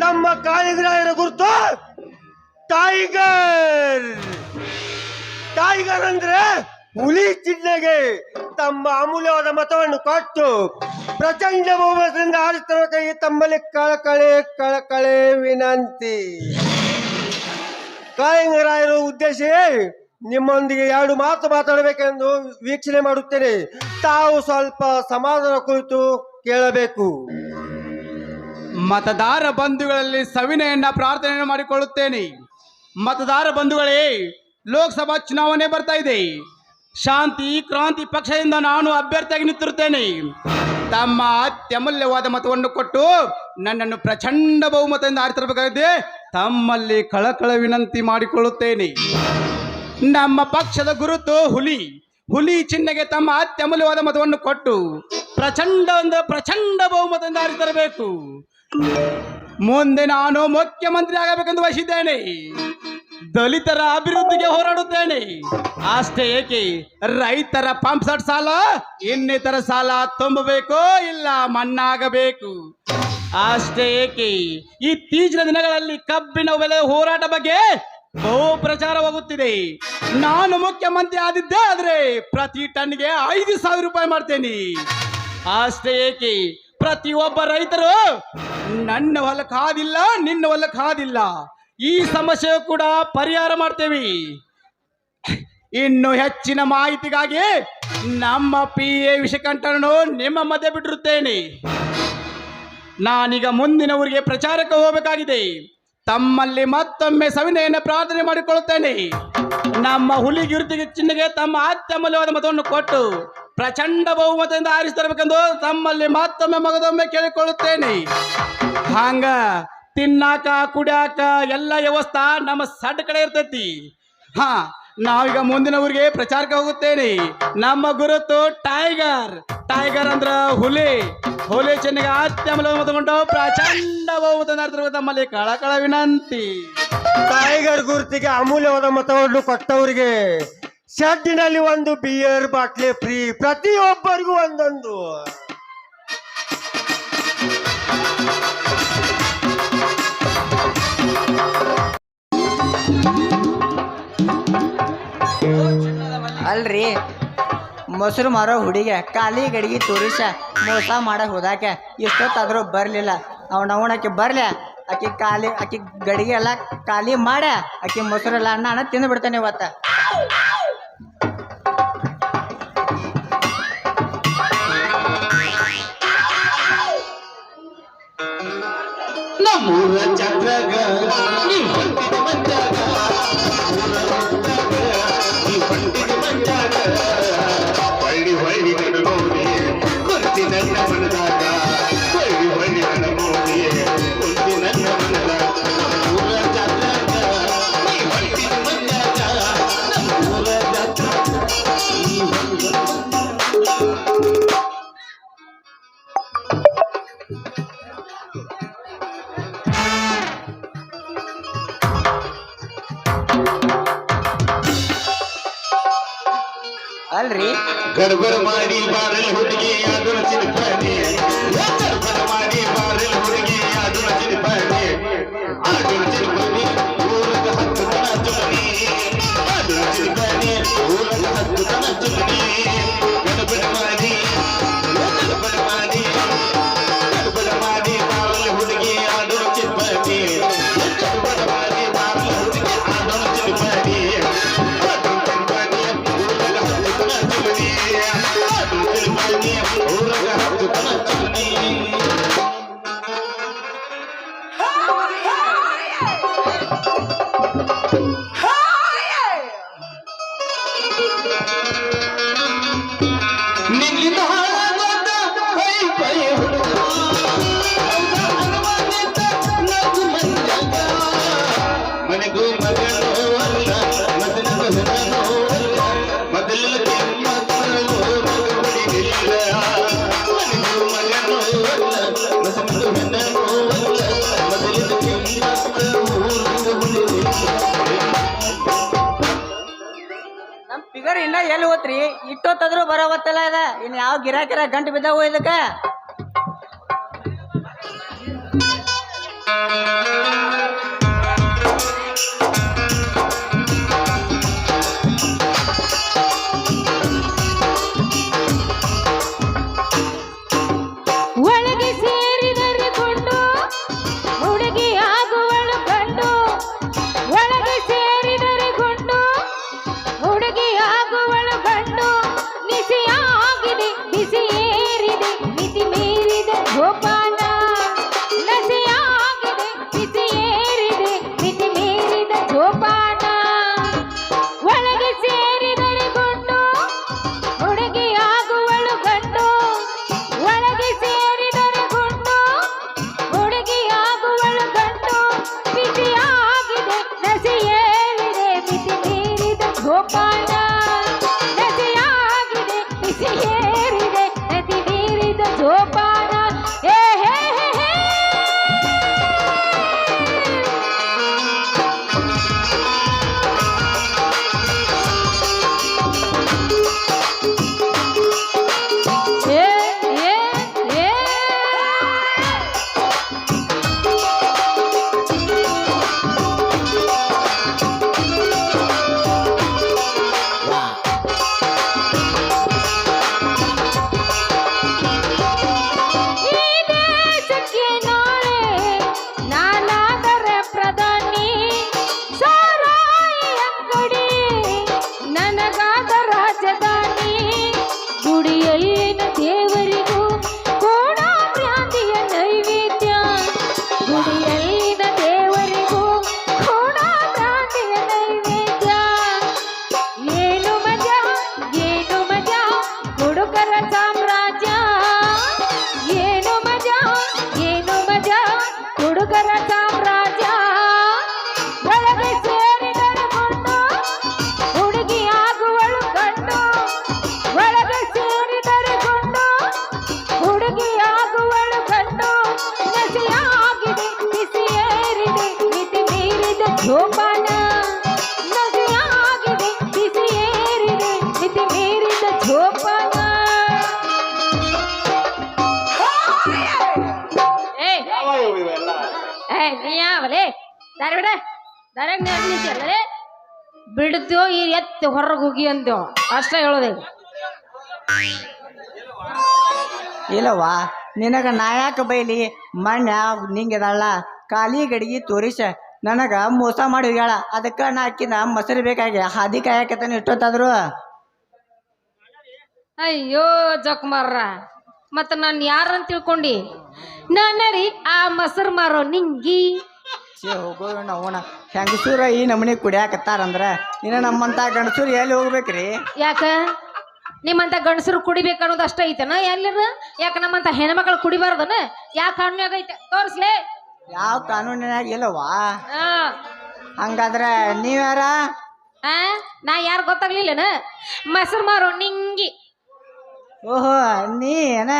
ನಮ್ಮ ಕಾಳಿಂಗರಾಯರ ಗುರುತು ಟೈಗರ್. ಟೈಗರ್ ಅಂದ್ರೆ ಹುಲಿ ಚಿಹ್ನೆಗೆ ತಮ್ಮ ಅಮೂಲ್ಯವಾದ ಮತವನ್ನು ಕೊಟ್ಟು ಪ್ರಚಂಡ ಬಹುಮತದಿಂದ ಆರಿಸ್ತರಬೇಕಾಗಿ ತಮ್ಮಲ್ಲಿ ಕಳಕಳೆ ವಿನಂತಿ. ಕಾಳಿಂಗರಾಯರ ಉದ್ದೇಶ ನಿಮ್ಮೊಂದಿಗೆ 2 ಮಾತು ಮಾತಾಡಬೇಕೆಂದು ವೀಕ್ಷಣೆ ಮಾಡುತ್ತೇನೆ. ತಾವು ಸ್ವಲ್ಪ ಸಮಾಧಾನ ಕುರಿತು ಕೇಳಬೇಕು. ಮತದಾರ ಬಂಧುಗಳಲ್ಲಿ ಸವಿನಯನ್ನ ಪ್ರಾರ್ಥನೆಯನ್ನು ಮಾಡಿಕೊಳ್ಳುತ್ತೇನೆ. ಮತದಾರ ಬಂಧುಗಳೇ, ಲೋಕಸಭಾ ಚುನಾವಣೆ ಬರ್ತಾ ಇದೆ. ಶಾಂತಿ ಕ್ರಾಂತಿ ಪಕ್ಷದಿಂದ ನಾನು ಅಭ್ಯರ್ಥಿಯಾಗಿ ನಿಂತಿರುತ್ತೇನೆ. ತಮ್ಮ ಅತ್ಯಮೂಲ್ಯವಾದ ಮತವನ್ನು ಕೊಟ್ಟು ನನ್ನನ್ನು ಪ್ರಚಂಡ ಬಹುಮತದಿಂದ ಆರಿಸಬೇಕಾಗಿದೆ ತಮ್ಮಲ್ಲಿ ಕಳಕಳ ವಿನಂತಿ ಮಾಡಿಕೊಳ್ಳುತ್ತೇನೆ. ನಮ್ಮ ಪಕ್ಷದ ಗುರುತು ಹುಲಿ ಚಿಹ್ನೆಗೆ ತಮ್ಮ ಅತ್ಯಮೂಲ್ಯವಾದ ಮತವನ್ನು ಕೊಟ್ಟು ಪ್ರಚಂಡ ಬಹುಮತದಿಂದ ಆರಿಸಬೇಕು. ಮುಂದೆ ನಾನು ಮುಖ್ಯಮಂತ್ರಿ ಆಗಬೇಕೆಂದು ಬಯಸಿದ್ದೇನೆ. ದಲಿತರ ಅಭಿವೃದ್ಧಿಗೆ ಹೋರಾಡುತ್ತೇನೆ. ಅಷ್ಟೇ ಏಕೆ, ರೈತರ ಪಂಪ್ ಸೆಟ್ ಸಾಲ ಇನ್ನಿತರ ಸಾಲ ತುಂಬಬೇಕು, ಇಲ್ಲ ಮನ್ನಾಗಬೇಕು. ಅಷ್ಟೇ ಏಕೆ, ಇತ್ತೀಚಿನ ದಿನಗಳಲ್ಲಿ ಕಬ್ಬಿನ ಬೆಲೆ ಹೋರಾಟ ಬಗ್ಗೆ ಬಹು ಪ್ರಚಾರವಾಗುತ್ತಿದೆ. ನಾನು ಮುಖ್ಯಮಂತ್ರಿ ಆದಿದ್ದೇ ಆದ್ರೆ ಪ್ರತಿ ಟನ್ಗೆ 5,000 ರೂಪಾಯಿ ಮಾಡ್ತೇನೆ. ಅಷ್ಟೇ ಏಕೆ, ಪ್ರತಿಯೊಬ್ಬ ರೈತರು ನನ್ನ ಹೊಲಕ್ಕೆ ಹಾದಿಲ್ಲ, ನಿನ್ನ ಹೊಲಕ್ಕೆ ಹಾದಿಲ್ಲ, ಈ ಸಮಸ್ಯೆ ಕೂಡ ಪರಿಹಾರ ಮಾಡ್ತೇವೆ. ಇನ್ನು ಹೆಚ್ಚಿನ ಮಾಹಿತಿಗಾಗಿ ನಮ್ಮ PA ವಿಷಕಂಠನನ್ನು ನಿಮ್ಮ ಮಧ್ಯೆ ಬಿಟ್ಟಿರುತ್ತೇನೆ. ನಾನೀಗ ಮುಂದಿನ ಊರಿಗೆ ಪ್ರಚಾರಕ್ಕೆ ಹೋಗಬೇಕಾಗಿದೆ. ತಮ್ಮಲ್ಲಿ ಮತ್ತೊಮ್ಮೆ ಸವಿನಯನ ಪ್ರಾರ್ಥನೆ ಮಾಡಿಕೊಳ್ಳುತ್ತೇನೆ. ನಮ್ಮ ಹುಲಿ ಗಿರುತಿಗೆ ಚಿಹ್ನೆಗೆ ತಮ್ಮ ಅತ್ಯಮೂಲ್ಯವಾದ ಮತವನ್ನು ಕೊಟ್ಟು ಪ್ರಚಂಡ ಬಹುಮತದಿಂದ ಆರಿಸ್ತರಬೇಕೆಂದು ತಮ್ಮಲ್ಲಿ ಮತ್ತೊಮ್ಮೆ ಮಗದೊಮ್ಮೆ ಕೇಳಿಕೊಳ್ಳುತ್ತೇನೆ. ಹಂಗ ತಿನ್ನಾಕ ಕುಡಿಯಾಕ ಎಲ್ಲ ವ್ಯವಸ್ಥೆ ನಮ್ಮ ಸಡ್ ಕಡೆ ಇರ್ತೈತಿ. ನಾವೀಗ ಮುಂದಿನ ಊರಿಗೆ ಪ್ರಚಾರಕ್ಕೆ ಹೋಗುತ್ತೇನೆ. ನಮ್ಮ ಗುರುತು ಟೈಗರ್ ಅಂದ್ರ ಹುಲಿ ಚಿಹ್ನೆಗೆ ಅತ್ಯಮೂಲ್ಯ ಮತಗೊಂಡು ಪ್ರಚಂಡ ಬಹುಮತದಿಂದ ತಮ್ಮಲ್ಲಿ ಕಳಕಳ ವಿನಂತಿ. ಟೈಗರ್ ಗುರುತಿಗೆ ಅಮೂಲ್ಯವಾದ ಮತವನ್ನು ಕೊಟ್ಟವರಿಗೆ ಶೆಡ್ಡಿನಲ್ಲಿ 1 ಬಿಯರ್ ಬಾಟ್ಲಿ ಫ್ರೀ, ಪ್ರತಿಯೊಬ್ಬರಿಗೂ ಒಂದೊಂದು. ಅಲ್ರಿ, ಮೊಸರು ಮಾರೋ ಹುಡುಗ ಖಾಲಿ ಗಡಿಗೆ ತೋರಿಸ ಮೋಸ ಮಾಡಕ್ ಹೋದಾಕ ಇಷ್ಟೊತ್ತಾದ್ರೂ ಬರ್ಲಿಲ್ಲ. ಅವನಕ್ಕೆ ಬರ್ಲಿ, ಆಕಿ ಗಡಿಗೆ ಎಲ್ಲ ಖಾಲಿ ಮಾಡ, ಆಕಿ ಮೊಸರೆಲ್ಲ ಅನ್ನ ತಿಂದು ಬಿಡ್ತಾನೆ ಇವತ್ತ. ನಮ್ಮೂರ ಚಂದ್ರಗ ಅಲ್ರಿ ಗರ್ಭರ ಮಾಡಿ ಬಾರಲ್ ಹುಡುಗಿ ಅದು ಚಿಲ್ಪಾನೆ ಗರ್ಭರ ಮಾಡಿ ಬಾರಲ್ ಹುಡುಗಿ ಅದು ಚಿಲ್ಪಾನೆ ಅದು ಚಿಲ್ಪಾನೆ ಊರಗ ಹತ್ತು ತನ ಚುನಿ ಅದು ಚಿಲ್ಪಾನೆ ಊರಗ ಹತ್ತು ತನ ಚುನಿ ಗರ್ಭರ ಮಾಡಿ ಬಾರಲ್ ಹುಡುಗಿ ಅದು ಚಿಲ್ಪಾನೆ ಗರ್ಭರ ಮಾಡಿ ಬಾರಲ್ ಹುಡುಗಿ ಅದು ಚಿಲ್ಪಾನೆ ಮನೆಗೂ ಮಗನೋ ಅಲ್ಲ ಮೊದಲ ಕೆಮ್ಮಕ್ಕಳು ಮಗುಡಿಲ್ಲ ಮನೆಗೂ ಮಗನೋ ಅಲ್ಲ ಮೊದಲ ಕೆಮ್ಮಕ್ಕಳು ನಮ್ ಫಿಗರ್ ಇನ್ನ ಎಲ್ಲಿ ಹೋತ್ರಿ ಇಟ್ಟೊತ್ತಾದ್ರೂ ಬರೋವತ್ತಲ್ಲ ಇದ ಇನ್ ಯಾವ ಗಿರಾಕಿರ ಗಂಟು ಬಿದ್ದಾವು ಇದಕ್ಕ ಒಳಗೆ ಸೇರಿದರೆ ಕೊಂಡು ಹುಡುಗಿ ಆಗುವಳು ಗಂಡು ಒಳಗೆ ಸೇರಿದರೆ ಕೊಂಡು ಹುಡುಗಿ ಆಗುವಳು ಗಂಡು ನಿಸಿಯಾಗಿದೆ ಬಿಸಿ ಏರಿದೆ ಮಿತಿ ಮೀರಿದ ಗೋಪಾಲ ನಸೆಯಾಗಿದೆ ಬಿಸಿ ಏರಿದೆ ಮಿತಿ ಮೀರಿದ ಗೋಪಾಲ ಒಳಗೆ ಸೇರಿದರೆ ಕೊಂಡು ಹುಡುಗಿ ಆಗುವಳು ಗಂಡು ಒಳಗೆ ಸೇರಿದರೆ ಗುಂಡು ಹುಡುಗಿ ಆಗುವಳು ಗಂಡು ಬಿಸಿಯಾಗಿದೆ ನಸಿ ಏರಿದೆ ಬಿಸಿ ಮೀರಿದ ಗೋಪಾಲ ನಸಿಯಾಗಿದೆ ಬಿಸಿ ಏರಿದೆ ನದಿ ಮೀರಿದ ಗೋಪಾಲ ಹೇ ಹೇ ಹೇ ಹೇ ಏ ಏ ಏ ಈ ದೇಶಕ್ಕೆ ನಾಳೆ ನಾನಾದರೆ ಪ್ರಧಾನಿ ಸಾರಾಯಿ ಅಂಗಡಿ ನನಗಾದ ರಾಜಧಾನಿ ಗುಡಿಯಲ್ಲಿನ ದೇವರಿಗೂ ಕೋಣ ಭ್ರಾಂತಿಯ ನೈವೇದ್ಯ ಗುಡಿಯಲ್ಲಿನ ದೇವರಿಗೂ ಕೋಣ ಭ್ರಾಂತಿಯ ನೈವೇದ್ಯ ಏನು ಮಜಾ ಹುಡುಗರ ಸಾಮ್ರಾಜ್ಯ ಏನು ಮಜಾ ಹುಡುಗರ ಸಾಮ್ರಾಜ್ಯ ಒಳಗೆ ಸೇರಿದರೆ ಕೊಂಡು ಹುಡುಗಿ ಆಗುವಳು ಗಂಡು ಒಳಗೆ ಸೇರಿದರೆ ಕೊಂಡು ಹುಡುಗಿ ಆಗುವಳು ಗಂಡು ನಸಿಯಾಗಿದೆ ಬಿಸಿ ಏರಿದೆ ಮಿತಿ ಮೀರಿದ ಜೋಪಾನ ನಸಿಯಾಗಿದೆ ಬಿಸಿ ಏರಿದೆ ಮಿತಿ ಮೀರಿದ ಜೋಪಾನ ನೀ ಯಾವಲೇ ದಾರಿ ಬಿಡ ದಾರ್ಯಾಗ ನಿಂತಿಯಲ್ಲೇ ಬಿಡ್ತೀವೋ ಈ ಎತ್ತಿ ಹೊರಗೆ ಹೋಗಿ ಅಂತೀವೋ ಅಷ್ಟೇ ಹೇಳೋದೇ ಇಲ್ಲವ್ವ ನಿನಗ ನಾಯಕ ಬೈಲಿ ಮಣ್ಣ ನಿಂಗೆದಳ ಖಾಲಿ ಗಡಿಗೆ ತೋರಿಸ ನನಗ ಮೋಸ ಮಾಡಿ ಹೋಗ್ಯಾಳ ಅದಕ್ಕೆ ನಾ ಅಕ್ಕಿನ ಮೊಸರು ಬೇಕಾಗಿ ಹಾದಿ ಕಾಯಕತ್ತಾನ ಇಷ್ಟೊತ್ತಾದ್ರು ಅಯ್ಯೋ ಜಕ್ಮಾರ್ರ ಮತ್ತ ನಾನು ಯಾರಂತ ತಿಳ್ಕೊಂಡಿ ನಾನ ರೀ ಆ ಮೊಸರು ಮಾರೋ ನಿಂಗಿ ಹೋಗೋ ಅವನ ಹೆಂಗಸೂರ ಈ ನಮನಿ ಕುಡಿಯಾಕತ್ತಾರಂದ್ರ ಇನ್ನು ನಮ್ಮಂತ ಗಂಡಸೂರು ಎಲ್ಲಿ ಹೋಗ್ಬೇಕ್ರಿ ಯಾಕ ನಿಮ್ಮಂತ ಗಂಡಸರು ಕುಡಿಬೇಕು ಅನ್ನೋದು ಅಷ್ಟ ಐತನ ಎಲ್ಲರ ಯಾಕ ನಮ್ಮಂತ ಹೆಣ್ಮಕ್ಳು ಕುಡಿಬಾರ್ದನ ಯಾಕೆ ಕಾನೂನಾಗ ಐತೆ ತೋರಿಸ್ಲೇ ಯಾವ ಕಾನೂನಿನಾಗ ಇಲ್ಲವಾ ಆ ಹಂಗಾದ್ರೆ ನೀವ್ಯಾರ ಆ ನಾ ಯಾರು ಗೊತ್ತಾಗ್ಲಿಲ್ಲನ ಮೊಸರು ಮಾರೋ ನಿಂಗಿ ಓಹೋ ನೀ ಏನ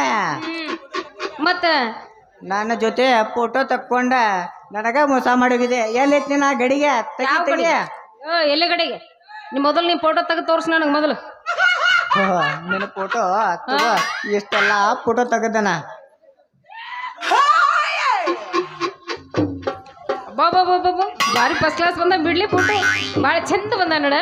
ಮತ್ತ ನನ್ನ ಜೊತೆ ಫೋಟೋ ತಕ್ಕೊಂಡ ನನಗ ಮೋಸ ಮಾಡೋಗಿದೆ ಎಲ್ಲೈತಿ ನಾ ಗಡಿಗೆ ಯಾವ ಕಡೆ ಎಲ್ಲಿ ಕಡೆಗೆ ನಿಮ್ಮ ಮೊದಲು ನೀ ಫೋಟೋ ತೆಗೆದು ತೋರಿಸ್ ನನಗೆ ಮೊದಲು ನಿನ್ನ ಫೋಟೋ ಇಷ್ಟೆಲ್ಲ ಫೋಟೋ ತೆಗದನ. ಬಾಬಾ ಬಾರಿ ಫಸ್ಟ್ ಕ್ಲಾಸ್ ಬಂದ ಬಿಡ್ಲಿ ಫೋಟೋ ಭಾಳ ಚಂದ ಬಂದ ನೋಡ.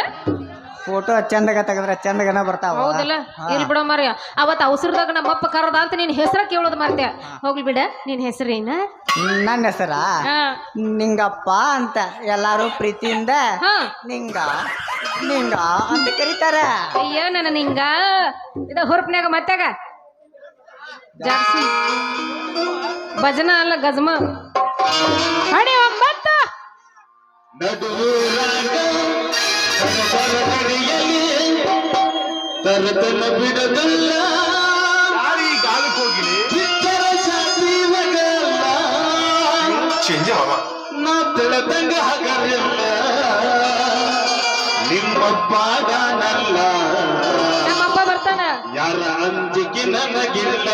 ಫೋಟೋ ಚಂದಗ ತೆಗದ್ರ ಚಂದಗನ ಬರ್ತಾವ. ಹೌದಲ್ಲ ಇಲ್ ಬಿಡೋ ಮಾರ್ಯ, ಅವತ್ತು ಅವಸರದಾಗ ನಮ್ಮಪ್ಪ ಕರದ ಅಂತ ನಿನ್ ಹೆಸರ ಕೇಳೋದು ಮಾರ್ತ್ಯ. ಹೋಗ್ಲಿ ಬಿಡ, ನಿನ್ ಹೆಸರೇನ? ನನ್ನ ಹೆಸರ ನಿಂಗಪ್ಪ ಅಂತ ಎಲ್ಲಾರು ಪ್ರೀತಿಯಿಂದ ನಿಂಗ ನಿಂಗ ಅಂತ ಕರೀತಾರ. ಅಯ್ಯೋ ನನ್ನ ನಿಂಗ ಇದ ಹುರುಪ್ನ್ಯಾಗ ಮತ್ತಾಗ ಜಾಸ್ತಿ ಭಜನ ಅಲ್ಲ ಗಜಮ ಹಣಿ ಒಂಬತ್ತ ನಡುವೂರಾಗ ಕನಸರಡಿಯಲ್ಲಿ ತರತನ ಬಿಡದಲ್ಲ ಬಿಟ್ಟರ ಶಾಸ್ತ್ರಿ ಮಗಲ್ಲ ನಾ ತಿಳದಂಗ ಹಗರಿಲ್ಲ ನಿಮ್ಮಪ್ಪ ನಾನಲ್ಲ ನಮ್ಮಪ್ಪ ಬರ್ತಾನ. ಯಾರ ಅಂಜಿಕೆ ನನಗಿಲ್ಲ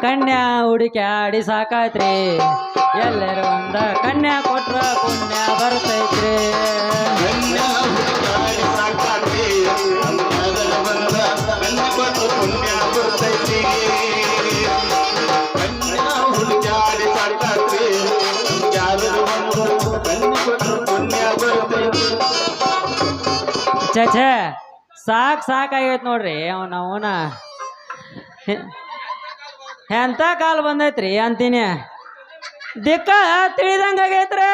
ಕನ್ಯಾ ಹುಡುಕ್ಯಾಡಿ ಸಾಕಾಯ್ತ್ರಿ, ಎಲ್ಲರೂ ಒಂದ ಕನ್ಯಾ ಕೊಟ್ರ ಪುಣ್ಯ ಬರ್ತೈತ್ರಿ. ಕನ್ಯಾ ಹುಡುಕಾಡಿ ಸಾಕಾಗ್ತಿ ಅದರ ಬಂದ ಕನ್ಯಾ ಕೊಟ್ಟು ಪುಣ್ಯ ಬರ್ತೈತಿ. ಕನ್ಯಾ ಹುಡುಕಾಡಿ ಸಾಕಾಗ್ತಿ ಯಾರು ಬಂದು ಕನ್ಯಾ ಕೊಟ್ಟು ಪುಣ್ಯ ಬರ್ತೈತಿ. ಛೇ ಸಾಕಾಗೈತ್ ನೋಡ್ರಿ. ಅವನ ಎಂತ ಕಾಲ ಬಂದೈತ್ರಿ ಅಂತೀನಿ. ದಿಕ್ಕ ತಿಳಿದಂಗ ಆಗೈತ್ರಿ.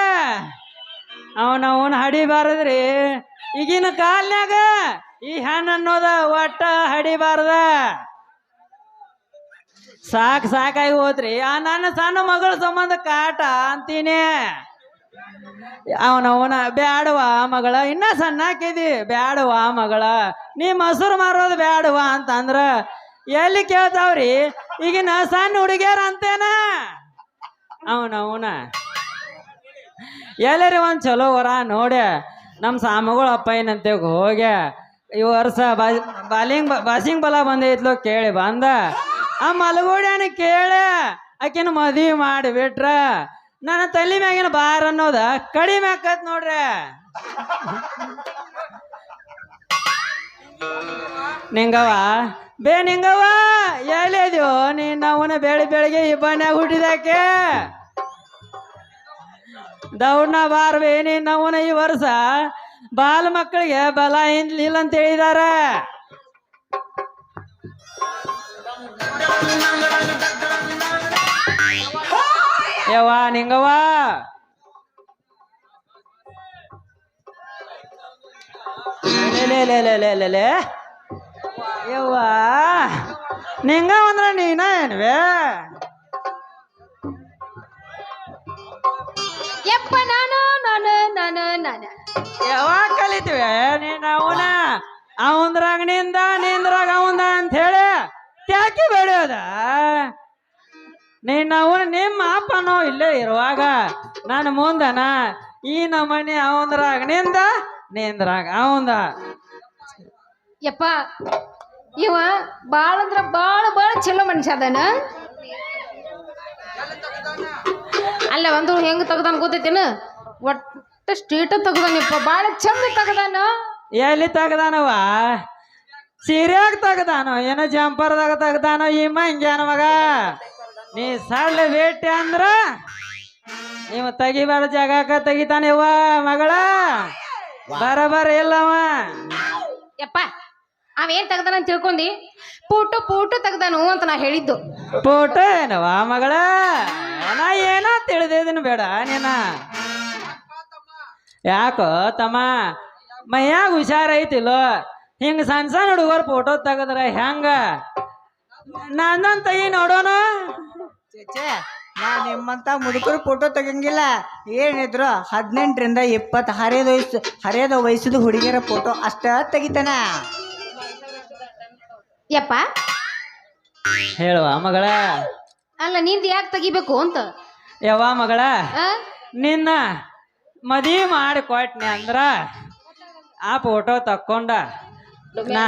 ಅವನ ಹಡಿಬಾರದ್ರಿ ಈಗಿನ ಕಾಲ್ನ್ಯಾಗ. ಈ ಹೆಣ್ಣು ಅನ್ನೋದ ಒಟ್ಟ ಹಡಿಬಾರ್ದ. ಸಾಕಾಗಿ ಹೋತ್ರಿ. ಆ ನನ್ನ ಸಣ್ಣ ಮಗಳ ಸಂಬಂಧ ಕಾಟ ಅಂತೀನಿ. ಅವನ ಬ್ಯಾಡವ ಮಗಳ, ಇನ್ನ ಸಣ್ಣ ಹಾಕಿದಿ, ಬ್ಯಾಡವ ಮಗಳ, ನೀ ಮೊಸರು ಮಾರೋದು ಬ್ಯಾಡವ ಅಂತಂದ್ರ ಎಲ್ಲಿ ಕೇಳ್ತಾವ್ರಿ ಈಗಿನ ಸಣ್ಣ ಹುಡುಗಿಯರ ಅಂತೇನ. ಅವನ ಎಲ್ಲರಿ ಒಂದ್ ಚಲೋ ವರ ನೋಡಿ ನಮ್ಮ ಸಾಮಗಳ ಅಪ್ಪ ಏನಂತೆ ಹೋಗ್ಯ ಈ ವರ್ಷ ಬಾಸಿಂಗ್ ಬಲ ಬಂದೈತ್ಲೋ ಕೇಳಿ ಬಂದ. ಆ ಮಲಗೋಡ್ಯಾನ ಕೇಳ ಆಕಿನ ಮದುವೆ ಮಾಡಿಬಿಟ್ರ ನನ್ನ ತಲೆ ಮ್ಯಾಗಿನ ಭಾರ ಅನ್ನೋದ ಕಡಿಮೆ ಆಕತ್ ನೋಡ್ರಿ. ನಿಂಗವ ನಿಂಗವ ಎಲ್ಲಿದ್ಯೋ ನೀನ್ ಅವನ ಬೆಳಿಗ್ಗೆ ಇಬ್ಬನ್ಯಾಗ ಹುಟ್ಟಿದಾಕೆ ದೌಡ್ನ ಬಾರ್ಬೇ ನೀನ್ ಅವನ ಈ ವರ್ಷ ಬಾಲ ಮಕ್ಕಳಿಗೆ ಬಲ ಇಲ್ಲ ಅಂತ ಹೇಳಿದಾರ. ಯವ್ವ ನಿಂಗವ್ವ ಲೇ ಯವ್ವ ನಿಂಗವ ಅಂದ್ರ ನೀನ ಏನ್ವೇ? ಯಪ್ಪ ನಾನು ನಾನು ನಾನು ನಾನು ಯಾವಾಗ ಕಲಿತೀವಿ ನೀನ್ ಅವನ ಅವಂದ್ರಾಗ ನಿಂದ್ರಾಗ ಅವಂದ ಅಂತ ಹೇಳಿ ಯಾಕೆ ಬೆಳೆಯೋದ? ನೀನ್ ಅವನ ನಿಮ್ಮ ಅಪ್ಪನೋ ಇಲ್ಲೇ ಇರುವಾಗ ನಾನು ಮುಂದನ ಈ ನಮ್ಮನೆ ಅವಂದ್ರಾಗ ನಿಂದ್ರಾಗ ಅವಂದ. ಯಪ್ಪ ಇವ ಬಾಳ ಅಂದ್ರ ಬಾಳ ಬಾಳ ಚಲೋ ಮನುಷ್ಯ ಅದಾನ. ಅಲ್ಲ ಒಂದು ಹೆಂಗ್ ತೆಗ್ದಾನ ಗೊತ್ತೈತೇನ? ಒಟ್ಟ ಸ್ಟ್ರೀಟ್ ತೆಗ್ದಾನಪ್ಪ, ಬಾಳ ಚಂದ ತೆಗ್ದಾನ. ಎಲ್ಲಿ ತೆಗ್ದಾನವ? ಸೀರೆಯಾಗ ತೆಗ್ದಾನೋ ಏನೋ ಜಂಪರ್ದಾಗ ತೆಗ್ದಾನೋ ಈ ಮಂಗ್ಯಾನ ಮಗ. ನೀ ಸಳ್ಳ ಬೇಟೆ ಅಂದ್ರ ನೀವು ತೆಗಿಬೇಡ ಜಾಗಕ್ಕ ತೆಗಿತಾನಿವ ಮಗಳ. ಬರಬರ ಇಲ್ಲವ. ಯಪ್ಪ ಅವೇನ್ ತೆಗ್ದಾನ ಅಂತ ತಿಳ್ಕೊಂಡಿ? ಪೂಟು ತೆಗ್ದಾನು ಅಂತ ನಾ ಹೇಳಿದ್ದು. ಫೋಟೋ ಏನವ ಮಗಳ? ನಾ ಏನೋ ತಿಳಿದಿದ್ದೀನಿ ಬೇಡ ನೀನ. ಯಾಕೋ ತಮ್ಮ ಮೈಯಾಗ ಹುಷಾರೈತಿಲ್ಲೋ? ಹಿಂಗ ಸಣ್ಣ ಸಣ್ಣ ಹುಡುಗರು ಫೋಟೋ ತೆಗದ್ರ ಹೆಂಗ? ನಂದೊಂದು ತೆಗಿ ನೋಡೋಣ. ಚೇಚೆ ನಾ ನಿಮ್ಮಂತ ಮುದುಕರು ಫೋಟೋ ತೆಗಂಗಿಲ್ಲ. ಏನಿದ್ರು 18ರಿಂದ 20 ಹರಿಯದ ವಯಸ್ಸದ ಹುಡುಗಿಯರ ಫೋಟೋ ಅಷ್ಟ ತೆಗಿತಾನ. ಯಪ್ಪ ಹೇಳುವ ಮಗಳ. ಅಲ್ಲ ನಿಂದ ಯಾಕೆ ತೆಗಿಬೇಕು ಅಂತ? ಯವ್ವ ಮಗಳ ಆ? ನಿನ್ನ ಮದುವೆ ಮಾಡಿ ಕೊಟ್ನಿ ಅಂದ್ರ ಆ ಫೋಟೋ ತಕ್ಕೊಂಡ ನಾ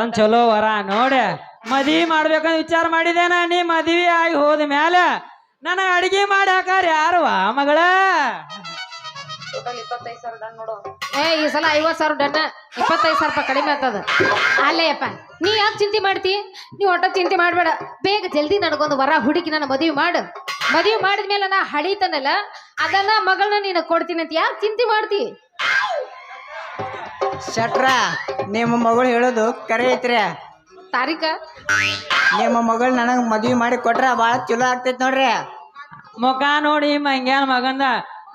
ಒಂದ್ ಚಲೋ ವರ ನೋಡಿ ಮದ್ವಿ ಮಾಡ್ಬೇಕಂತ ವಿಚಾರ ಮಾಡಿದೇನ. ನೀ ಮದ್ವಿ ಆಗಿ ಹೋದ ಮ್ಯಾಲೆ ನನಗೆ ಅಡಿಗೆ ಮಾಡಿ ಹಾಕಾರ ಯಾರವ ಮಗಳ? ಈ ಸಲ 50,000 ಡನ್ನ, 25,000 ರೂಪಾಯಿ ಕಡಿಮೆ ಆಗ್ತದ. ಅಲ್ಲೇಯಪ್ಪ ನೀ ಯಾಕೆ ಚಿಂತೆ ಮಾಡ್ತಿ? ನೀ ಒಟ್ಟ ಚಿಂತೆ ಮಾಡ್ಬೇಡ. ಬೇಗ ಜಲ್ದಿ ನನಗೊಂದು ವರ ಹುಡುಕಿ ನನ್ನ ಮದುವೆ ಮಾಡು. ಮದುವೆ ಮಾಡಿದ್ಮೇಲೆ ನಾ ಹಳಿತನಲ್ಲ ಅದನ್ನ ಮಗಳನ್ನ ನೀನು ಕೊಡ್ತೀನಿ ಅಂತ ಯಾಕೆ ಚಿಂತೆ ಮಾಡ್ತಿ? ಶಟ್ರ ನಿಮ್ಮ ಮಗಳು ಹೇಳೋದು ಕರೆ ಐತ್ರಿ. ತಾರೀಕ ನಿಮ್ಮ ಮಗಳು ನನಗೆ ಮದ್ವಿ ಮಾಡಿ ಕೊಟ್ರ ಭಾಳ ಚಲೋ ಆಗ್ತೈತಿ ನೋಡ್ರಿ. ಮುಖ ನೋಡಿ ಮಂಗ್ಯಾನ ಮಗಂದ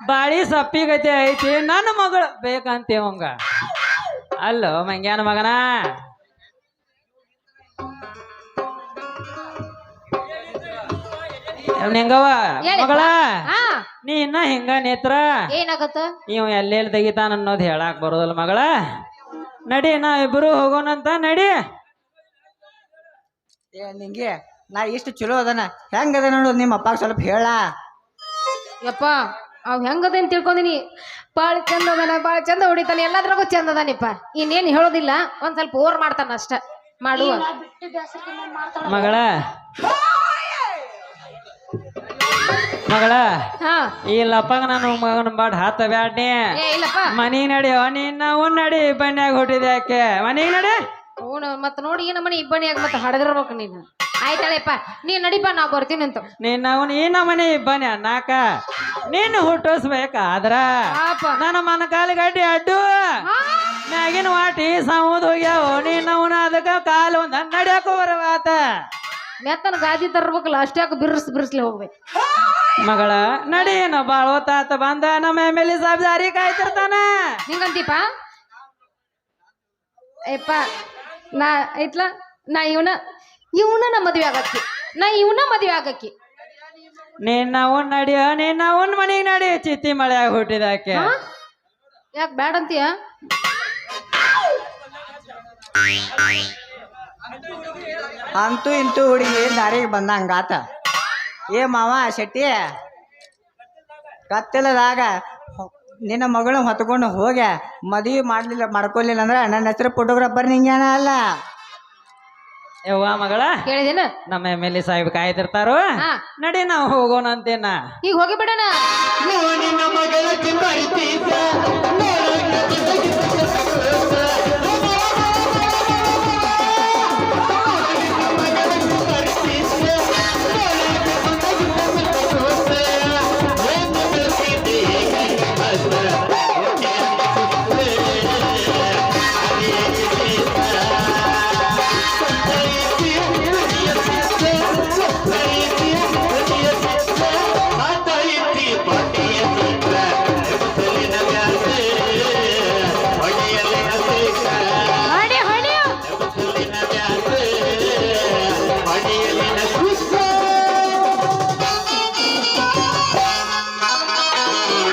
ಬಾಳಿ ಸಪ್ಪಿಗತಿ ಐತಿ. ನನ್ನ ಮಗಳು ಬೇಕಂತೇವಂಗ ಅಲ್ಲೋ ಮಂಗ್ಯಾನ ಮಗನ. ನಿಂಗವ ಮಗಳ ಹಾ ನೀ ಇನ್ನ ಹಿಂಗ ನೇತ್ರ ಏನಾಗತ್ತ? ಇವ್ ಎಲ್ಲೆಲ್ಲಿ ತೆಗಿತಾನ ಅನ್ನೋದು ಹೇಳಾಕ್ ಬರೋದಲ್ಲ ಮಗಳ. ನಡಿ ನಾ ಇಬ್ರು ಹೋಗೋಣಂತ ನಡಿ. ನಿಂಗೆ ನಾ ಇಷ್ಟು ಚಲೋ ಅದನ ಹೆಂಗದ ನೋಡು ನಿಮ್ಮ ಅಪ್ಪ ಸ್ವಲ್ಪ ಹೇಳ. ಯಪ್ಪ ಅವ್ ಹೆಂಗದ ಅಂತ ತಿಳ್ಕೊಂಡಿನಿ. ಬಾಳ ಚಂದ ಅದಾನ, ಬಾಳ ಚಂದ ಹೊಡಿತಾನೆ, ಎಲ್ಲದ್ರಾಗೂ ಚಂದ ಅದಾನಿಪ್ಪ. ಇನ್ನೇನು ಹೇಳೋದಿಲ್ಲ, ಒಂದ್ ಸ್ವಲ್ಪ ಓವರ್ ಮಾಡ್ತಾನ ಅಷ್ಟ. ಮಾಡುವ ಮಗಳ ಮಗಳ ಹಾ ಇಲ್ಲಪ್ಪಗ ನಾನು ಮಗನ ಬಾಡ್ ಹಾತ ಬ್ಯಾಡ್ನಿ. ಏ ಇಲ್ಲಪ್ಪ ಮನಿಗ್ ನಡಿಯೋ ನೀನ್ ನಡಿ ಬನ್ಯಾಗ ಹುಟ್ಟಿದೆ ಯಾಕೆ ಮನಿಗ್ ನಡಿ. ಹ್ಞೂ ಮತ್ ನೋಡಿ ಈ ನಮ್ಮನೆ ಇಬ್ಬನಿಯಾಗ ಮತ್ತೆ ಹಡದಿರ್ಬೇಕು ನೀನು. ಆಯ್ತಾಳೆಪ್ಪ ನೀ ನಡಿಪ ನಾ ಬರ್ತೀನಿ ಅಂತ. ನೀನ್ ಅವನ್ ಈ ನಮ್ಮನೆ ಬನ್ನಿ ಅನ್ನಾಕ ನೀನು ಹುಟ್ಟಿಸ್ಬೇಕಾದ್ರ ಪಾಪ. ನನ್ನ ಮನ ಕಾಲು ಗಡ್ಡಿ ಅಡ್ಡು ಮ್ಯಾಗಿನ ವಾಟಿ ಸೌದ್ ಹೋಗ್ಯಾವ. ನೀನ್ ಅವನ ಅದಕ್ಕ ಕಾಲು ಒಂದ್ ನಡ್ಯಾಕ ಬರವಾತ. ಮೆತ್ತನ ಗಾದಿ ತರ್ಬೇಕಲ್ಲ ಅಷ್ಟ್ಯಾಕ ಬಿರ್ಸ್ಲಿ ಹೋಗ್ಬೇಕು. ಮಗಳ ನಡಿ ನಾ ಬಾಳ ಹೊತ್ತಾತ ಬಂದ ನಮ್ಮ ಎಮ್ಮೆಲಿ ಸಾಬ್ ಜಾರಿ ಕಾಯ್ತಿರ್ತಾನ. ಹಿಂಗಂತೀಪ ಯಪ್ಪ ನಾ ಐತ್ಲ ನಾ ಇವನ ನಾ ಮದ್ವೆ ಆಗಕ್ಕಿ. ನೀನ್ ಅವನ್ ನಡಿಯ ನೀನ್ ಅವನ್ ಮನಿಗ್ ನಡಿ. ಚಿತ್ತಿ ಮಳೆಯಾಗ ಹುಟ್ಟಿದಾಕೆ ಯಾಕೆ ಬ್ಯಾಡ ಅಂತೀಯ? ಅಂತೂ ಇಂತೂ ಹುಡುಗಿ ದಾರಿಗೆ ಬಂದಂಗಾತ. ಏ ಮಾವ ಶೆಟ್ಟಿ ಕತ್ತಲದಾಗ ನಿನ್ನ ಮಗಳನ್ನ ಹೊತ್ಕೊಂಡು ಹೋಗ್ಯ ಮದುವೆ ಮಾಡ್ಕೊಲಿಲ್ಲ ಅಂದ್ರೆ ನನ್ನ ಹೆಸರು ಫೋಟೋಗ್ರಾಫರ್ ನಿಂಗೇನ ಅಲ್ಲ. ಯವ್ವ ಮಗಳ ಕೇಳಿದೇನ ನಮ್ಮ ಎಮ್.ಎಲ್.ಎ. ಸಾಹೇಬ್ ಕಾಯ್ತಿರ್ತಾರೋ ಹಾ ನಡಿ ನಾವು ಹೋಗೋಣ ಅಂತೇನ ಈಗ ಹೋಗಿ ಬಿಡೋಣ ನಿನ್ನ ಮಗಳ ಚಿಂತಾಯಿತೀಸ ಹೊಡಿ ಹೊಡಿ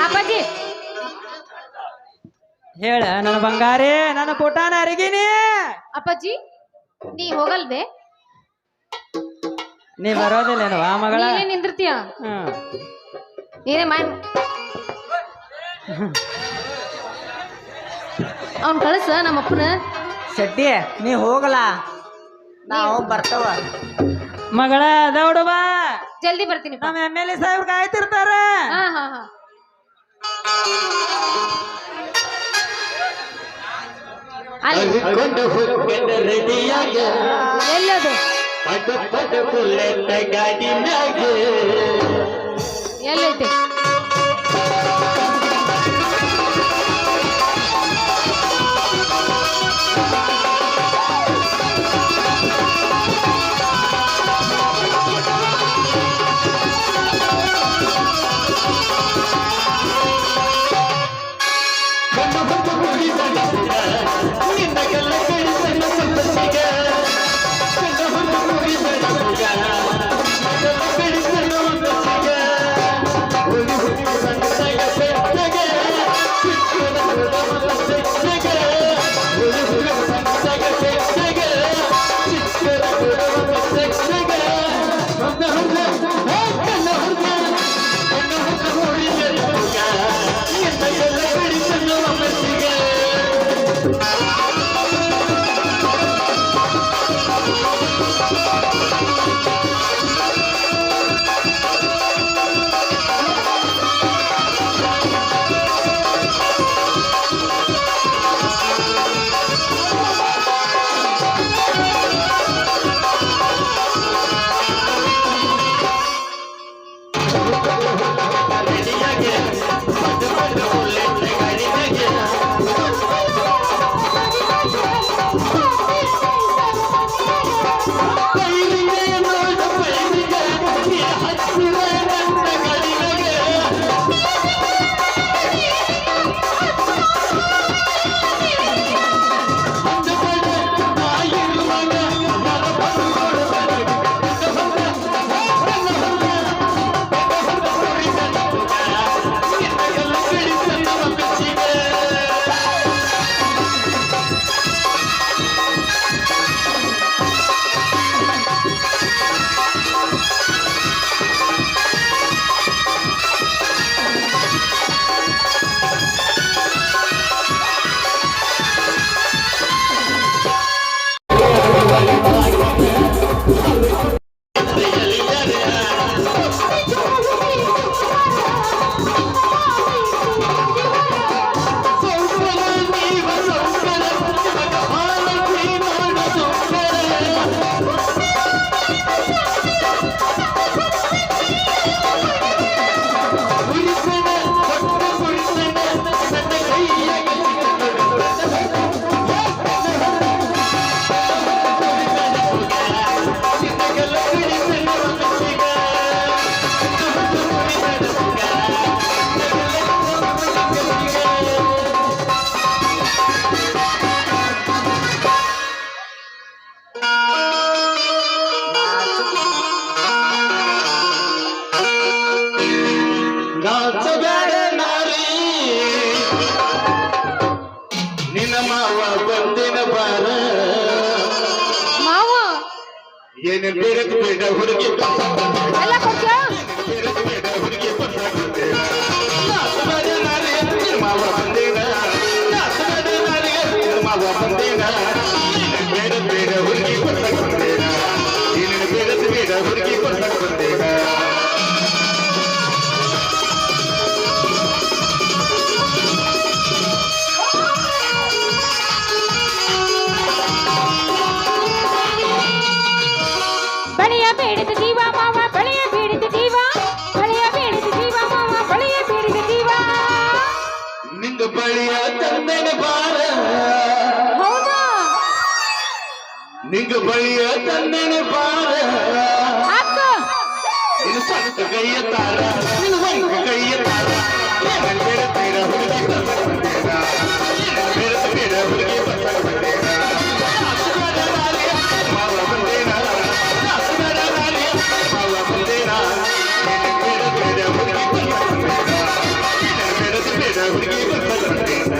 ಅಪ್ಪಾಜಿ ಹೇಳ ನನ್ನ ಬಂಗಾರಿ ನನ್ನ ಪುಟಾನ ಅರಿಗಿನಿ ಅಪ್ಪಾಜಿ ನೀ ಹೋಗಲ್ವೇ ನೀ ಬರೋದಿಲ್ಲೇನವ ಮಗಳ ನೀನೇ ನಿಂದಿರ್ತೀಯ ಹ್ಮ್ ನೀನೇ ಮಾಡಿ ಅವ್ನ್ ಕಳಿಸ ನಮ್ಮಪ್ಪನ ಶೆಟ್ಟಿ ನೀ ಹೋಗಲ್ಲ ನಾವು ಬರ್ತವ ಮಗಳ ದೌಡು ಬಾ ಜಲ್ದಿ ಬರ್ತೀನಿ ನಮ್ಮ ಎಮ್.ಎಲ್.ಎ. ಸಾಹೇಬ್ ಕಾಯ್ತಿರ್ತಾರ ಹಾ ಹಾ ಹಾ ಅಲ್ಲಿ ಕೊಂಡು ಹೋಗ್ಬೇಡ ರೆಡಿಯಾಗ ಎಲ್ಲದು ಪಟ ಬುಲೆಟ್ ಗಾಡಿ ಮ್ಯಾಗ ಎಲ್ಲೈತೆ ನಿನ್ನಗೆಲ್ಲ ಕಳಿಸಲ್ಲ ಸಂತಸಿಗ ಏನೇನ್ ಬೇಡ ಬೇಡ ಹುಡುಗಿ ಎಲ್ಲ ಕೊಡ್ತೀಯ ಮಾವ ಬಂದೇನ ಮಾವ ಬಂದೇನ ಬೇಡ ಬೇಡ ಹುಡುಗಿ ಇದು ಬಳಿಯ ತಂದೆನೆ ಬಾರ ಅಕ್ಕ ಇದು ಸತ್ತ ಕೈಯ ತಾರ ಇದು ವಂಕ ಕೈಯ ತಾರ ಬೇಡ ಬೇಡ ಹುಡುಗಿ ಬಂದೇನ ಬೇಡ ಬೇಡ ಹುಡುಗಿ ಬಂದೇನ ಮಾವ ಬಂದೇನ ಮಾವ ಬಂದೇನ ಬೇಡ ಬೇಡ ಹುಡುಗಿ ಬಂದೇನ ಬೇಡ ಬೇಡ ಹುಡುಗಿ ಬಂದೇನ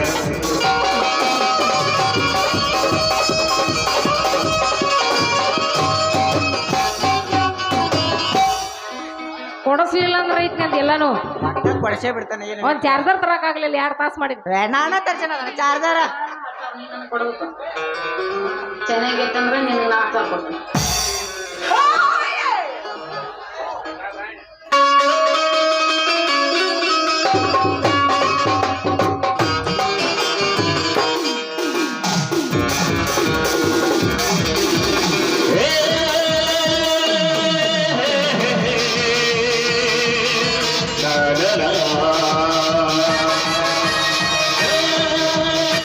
ಕೊಡಸ್ಲಿಲ್ಲ ಅಂದ್ರೆ ಐತಿ ನಂದು ಎಲ್ಲಾನು ಒಟ್ಟ ಕೊಡ್ಸೇ ಬಿಡ್ತಾನೆ ಏನು ಒಂದ್ ಚಾರ್ಜರ್ ತರಕ್ ಆಗ್ಲಿಲ್ಲ 2 ತಾಸು ಮಾಡಿದ್ವಿ ನಾನ ತರ್ಸನ ಚಾರ್ಜರ್ ಚೆನ್ನಾಗೈತಂದ್ರೆ ನಿನ್ನ 4 ಸಾವಿರ ಕೊಡ್ತೀನಿ la la la